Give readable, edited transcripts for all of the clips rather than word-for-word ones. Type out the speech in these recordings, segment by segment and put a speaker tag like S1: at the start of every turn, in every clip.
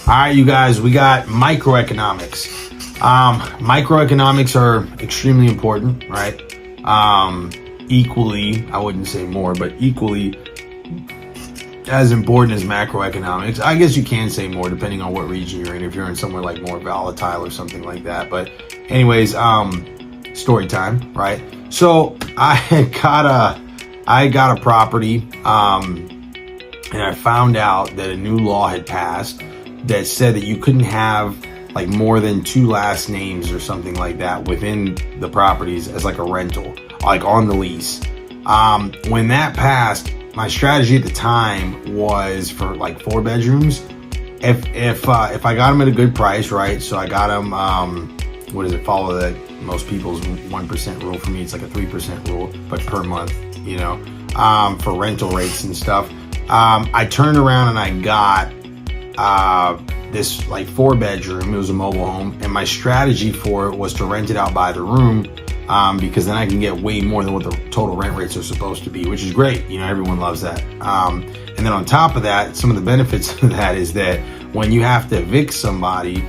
S1: All right, you guys, we got microeconomics. Microeconomics are extremely important, right? Equally, I wouldn't say more, but equally as important as macroeconomics. I guess you can say more depending on what region you're in, if you're in somewhere like more volatile or something like that. But anyways, story time, right? So I got a property, and I found out that a new law had passed that said that you couldn't have like more than 2 last names or something like that within the properties as like a rental, like on the lease. When that passed, my strategy at the time was for like 4 bedrooms. If I got them at a good price, right? So I got them, follow that most people's 1% rule. For me, it's like a 3% rule, but per month, for rental rates and stuff. I turned around and I got this like 4 bedroom. It was a mobile home, and my strategy for it was to rent it out by the room, because then I can get way more than what the total rent rates are supposed to be, which is great. Everyone loves that. And then on top of that, some of the benefits of that is that when you have to evict somebody,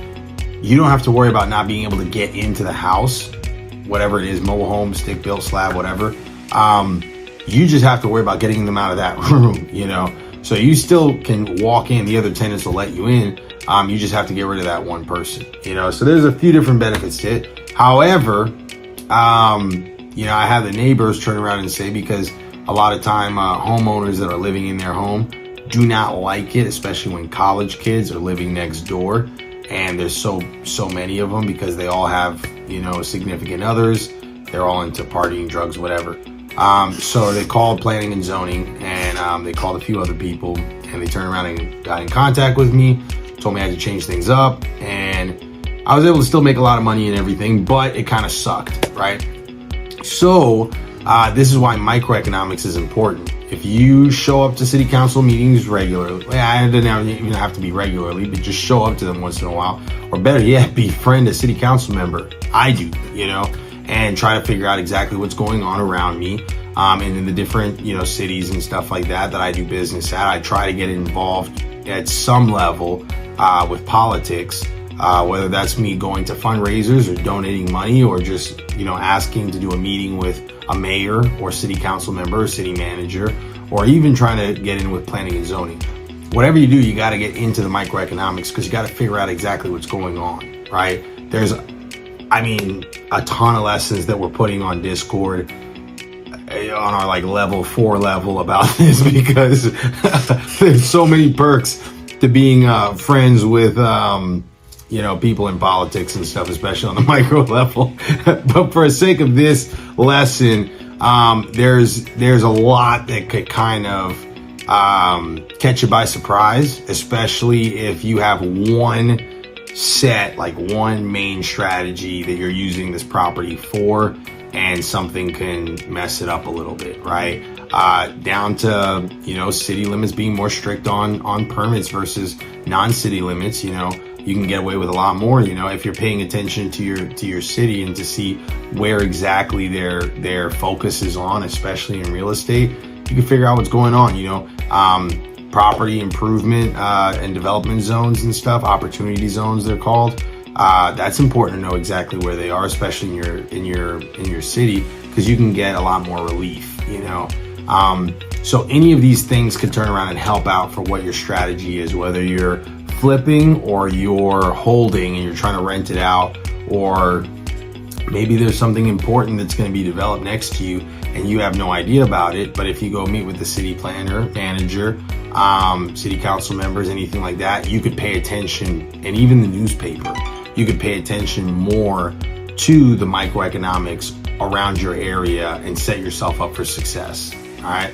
S1: you don't have to worry about not being able to get into the house, whatever it is, mobile home, stick built, slab, whatever. You just have to worry about getting them out of that room, So you still can walk in, the other tenants will let you in. You just have to get rid of that one person, So there's a few different benefits to it. However, I have the neighbors turn around and say, because a lot of time homeowners that are living in their home do not like it, especially when college kids are living next door, and there's so many of them because they all have significant others. They're all into partying, drugs, whatever. So they called planning and zoning, and they called a few other people, and they turned around and got in contact with me, told me I had to change things up, and I was able to still make a lot of money and everything, but it kind of sucked, right? So this is why microeconomics is important. If you show up to city council meetings regularly, it doesn't even have to be regularly, but just show up to them once in a while, or better yet, befriend a city council member. I do, and try to figure out exactly what's going on around me, and in the different, cities and stuff like that I do business at. I try to get involved at some level with politics, whether that's me going to fundraisers or donating money, or just, asking to do a meeting with a mayor or city council member or city manager, or even trying to get in with planning and zoning. Whatever you do, you got to get into the microeconomics, because you got to figure out exactly what's going on, right? There's a ton of lessons that we're putting on Discord on our like level 4 level about this, because there's so many perks to being friends with people in politics and stuff, especially on the micro level. But for the sake of this lesson, there's a lot that could kind of catch you by surprise, especially if you have one main strategy that you're using this property for, and something can mess it up a little bit, right? Down to, city limits being more strict on permits versus non-city limits. You can get away with a lot more, if you're paying attention to your city, and to see where exactly their focus is on, especially in real estate. You can figure out what's going on, property improvement and development zones and stuff, opportunity zones they're called. That's important to know exactly where they are, especially in your city, because you can get a lot more relief, So any of these things could turn around and help out for what your strategy is, whether you're flipping or you're holding and you're trying to rent it out, or maybe there's something important that's going to be developed next to you and you have no idea about it. But if you go meet with the city planner, manager, city council members, anything like that, you could pay attention, and even the newspaper, you could pay attention more to the microeconomics around your area and set yourself up for success. All right.